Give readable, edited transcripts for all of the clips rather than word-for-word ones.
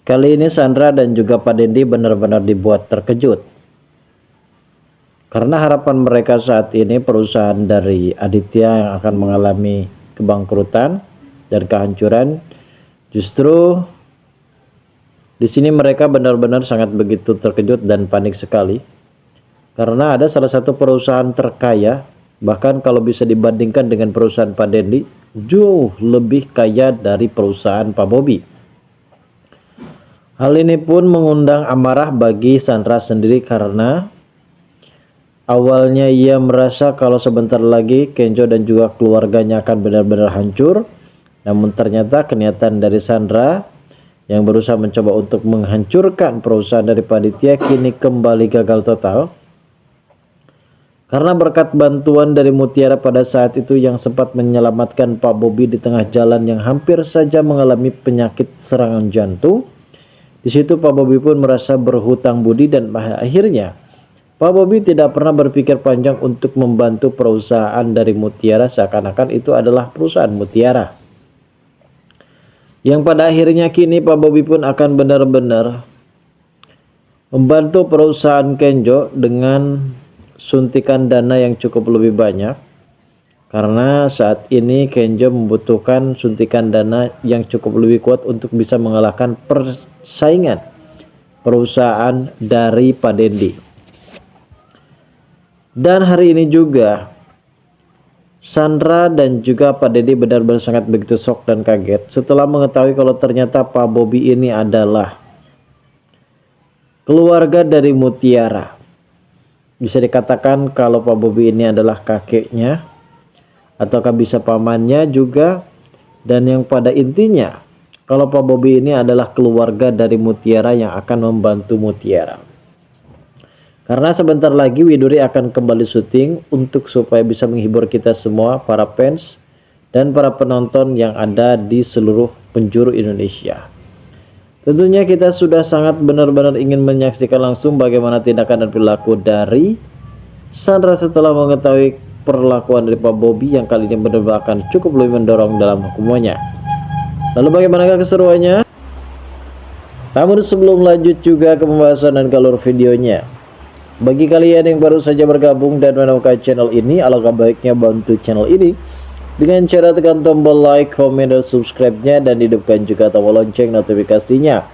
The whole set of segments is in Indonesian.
Kali ini Sandra dan juga Pak Dendi benar-benar dibuat terkejut. Karena harapan mereka saat ini perusahaan dari Aditya yang akan mengalami kebangkrutan dan kehancuran, justru di sini mereka benar-benar sangat begitu terkejut dan panik sekali. Karena ada salah satu perusahaan terkaya, bahkan kalau bisa dibandingkan dengan perusahaan Pak Dendi, jauh lebih kaya dari perusahaan Pak Bobi. Hal ini pun mengundang amarah bagi Sandra sendiri karena awalnya ia merasa kalau sebentar lagi Kenjo dan juga keluarganya akan benar-benar hancur. Namun ternyata kenyataan dari Sandra yang berusaha mencoba untuk menghancurkan perusahaan dari Aditya kini kembali gagal total. Karena berkat bantuan dari Mutiara pada saat itu yang sempat menyelamatkan Pak Bobi di tengah jalan yang hampir saja mengalami penyakit serangan jantung. Di situ Pak Bobi pun merasa berhutang budi dan akhirnya Pak Bobi tidak pernah berpikir panjang untuk membantu perusahaan dari Mutiara, seakan-akan itu adalah perusahaan Mutiara. Yang pada akhirnya kini Pak Bobi pun akan benar-benar membantu perusahaan Kenjo dengan suntikan dana yang cukup lebih banyak. Karena saat ini Kenjo membutuhkan suntikan dana yang cukup lebih kuat untuk bisa mengalahkan persaingan perusahaan dari Pak Dendi. Dan hari ini juga Sandra dan juga Pak Dendi benar-benar sangat begitu shock dan kaget setelah mengetahui kalau ternyata Pak Bobi ini adalah keluarga dari Mutiara. Bisa dikatakan kalau Pak Bobi ini adalah kakeknya ataukah bisa pamannya juga, dan yang pada intinya kalau Pak Bobi ini adalah keluarga dari Mutiara yang akan membantu Mutiara. Karena sebentar lagi Widuri akan kembali syuting untuk supaya bisa menghibur kita semua para fans dan para penonton yang ada di seluruh penjuru Indonesia. Tentunya kita sudah sangat benar-benar ingin menyaksikan langsung bagaimana tindakan dan perilaku dari Sandra setelah mengetahui perlakuan dari Pak Bobi yang kali ini benar-benar akan cukup lebih mendorong dalam hukumannya. Lalu bagaimana keseruannya? Namun sebelum lanjut juga ke pembahasan dan alur videonya, bagi kalian yang baru saja bergabung dan menemukan channel ini, alangkah baiknya bantu channel ini dengan cara tekan tombol like, komen, dan subscribe-nya, dan hidupkan juga tombol lonceng notifikasinya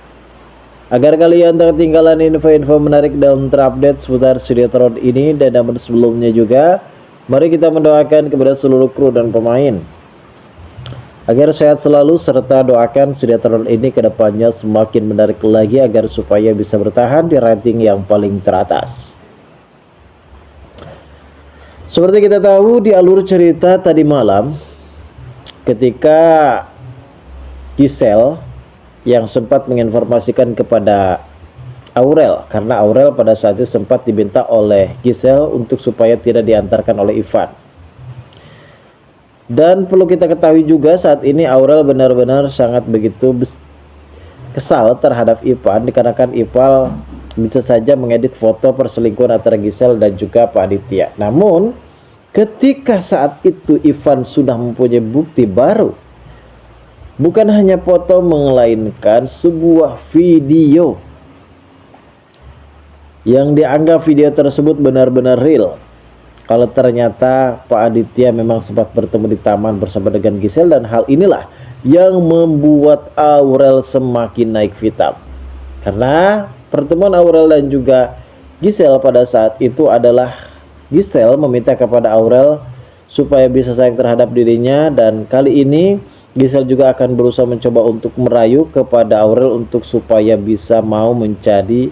agar kalian tak ketinggalan info-info menarik dan terupdate seputar sinetron ini. Dan namun sebelumnya juga, mari kita mendoakan kepada seluruh kru dan pemain agar sehat selalu, serta doakan sinetron ini ke depannya semakin menarik lagi agar supaya bisa bertahan di rating yang paling teratas. Seperti kita tahu di alur cerita tadi malam, ketika Giselle yang sempat menginformasikan kepada Aurel, karena Aurel pada saat itu sempat diminta oleh Giselle untuk supaya tidak diantarkan oleh Ivan. Dan perlu kita ketahui juga saat ini Aurel benar-benar sangat begitu kesal terhadap Ivan, dikarenakan Ivan bisa saja mengedit foto perselingkuhan antara Giselle dan juga Pak Aditya. Namun ketika saat itu Ivan sudah mempunyai bukti baru, bukan hanya foto melainkan sebuah video yang dianggap video tersebut benar-benar real. Kalau ternyata Pak Aditya memang sempat bertemu di taman bersama dengan Giselle, dan hal inilah yang membuat Aurel semakin naik pitam. Karena pertemuan Aurel dan juga Giselle pada saat itu adalah Giselle meminta kepada Aurel supaya bisa sayang terhadap dirinya, dan kali ini Giselle juga akan berusaha mencoba untuk merayu kepada Aurel untuk supaya bisa mau menjadi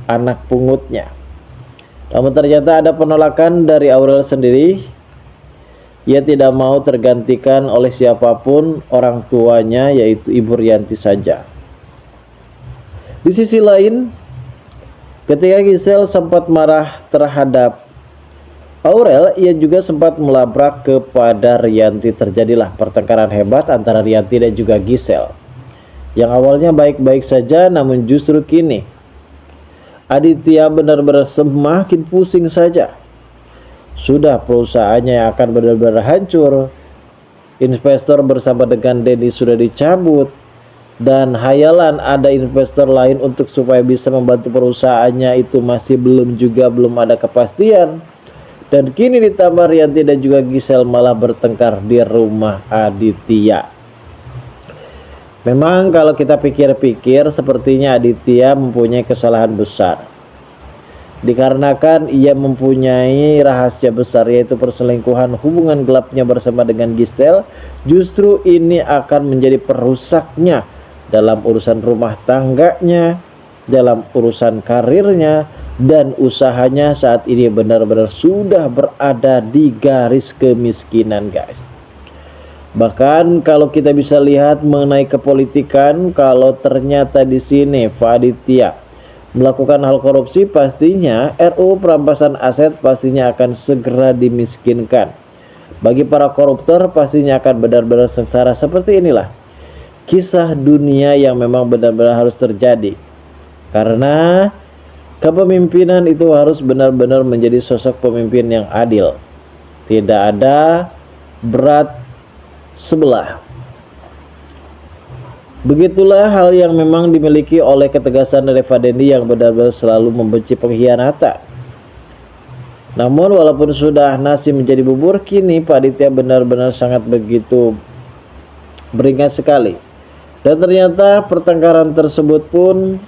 anak pungutnya. Namun ternyata ada penolakan dari Aurel sendiri. Ia tidak mau tergantikan oleh siapapun orang tuanya, yaitu Ibu Rianti saja. Di sisi lain, ketika Giselle sempat marah terhadap Aurel, ia juga sempat melabrak kepada Rianti. Terjadilah pertengkaran hebat antara Rianti dan juga Giselle, yang awalnya baik-baik saja, namun justru kini Aditya benar-benar semakin pusing saja. Sudah perusahaannya yang akan benar-benar hancur, investor bersama dengan Denny sudah dicabut, dan hayalan ada investor lain untuk supaya bisa membantu perusahaannya itu masih belum ada kepastian. Dan kini ditambah Rianti dan juga Gisel malah bertengkar di rumah Aditya. Memang kalau kita pikir-pikir sepertinya Aditya mempunyai kesalahan besar. Dikarenakan ia mempunyai rahasia besar, yaitu perselingkuhan hubungan gelapnya bersama dengan Gisel. Justru ini akan menjadi perusaknya dalam urusan rumah tangganya, dalam urusan karirnya, dan usahanya saat ini benar-benar sudah berada di garis kemiskinan, guys. Bahkan kalau kita bisa lihat mengenai kepolitikan, kalau ternyata di sini Pak Aditya melakukan hal korupsi, pastinya RUU perampasan aset pastinya akan segera dimiskinkan. Bagi para koruptor pastinya akan benar-benar sengsara. Seperti inilah kisah dunia yang memang benar-benar harus terjadi. Karena kepemimpinan itu harus benar-benar menjadi sosok pemimpin yang adil. Tidak ada berat sebelah. Begitulah hal yang memang dimiliki oleh ketegasan dari Fadendi yang benar-benar selalu membenci pengkhianatan. Namun walaupun sudah nasi menjadi bubur, kini Pak Aditya benar-benar sangat begitu beringat sekali. Dan ternyata pertengkaran tersebut pun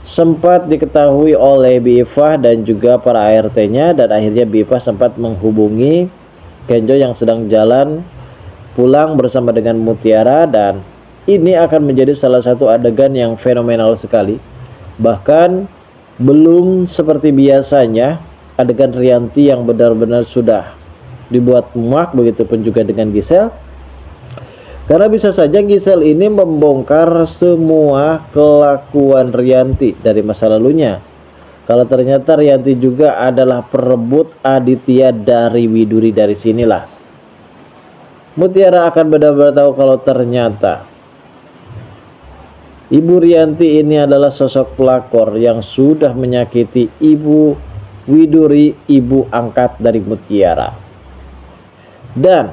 sempat diketahui oleh Bifah dan juga para ART-nya, dan akhirnya Bifah sempat menghubungi Kenjo yang sedang jalan pulang bersama dengan Mutiara, dan ini akan menjadi salah satu adegan yang fenomenal sekali. Bahkan belum seperti biasanya adegan Rianti yang benar-benar sudah dibuat muak, begitupun juga dengan Gisel. Karena bisa saja Gisel ini membongkar semua kelakuan Rianti dari masa lalunya. Kalau ternyata Rianti juga adalah perebut Aditya dari Widuri, dari sinilah Mutiara akan benar-benar tahu kalau ternyata Ibu Rianti ini adalah sosok pelakor yang sudah menyakiti Ibu Widuri, ibu angkat dari Mutiara. Dan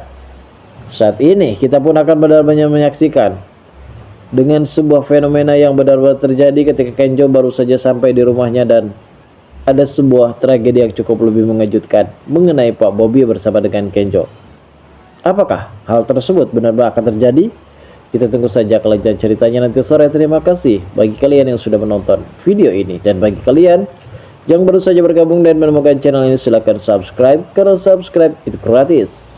saat ini kita pun akan benar-benar menyaksikan dengan sebuah fenomena yang benar-benar terjadi ketika Kenjo baru saja sampai di rumahnya, dan ada sebuah tragedi yang cukup lebih mengejutkan mengenai Pak Bobi bersama dengan Kenjo. Apakah hal tersebut benar-benar akan terjadi? Kita tunggu saja kelanjutan ceritanya nanti sore. Terima kasih bagi kalian yang sudah menonton video ini, dan bagi kalian yang baru saja bergabung dan menemukan channel ini, silahkan subscribe, karena subscribe itu gratis.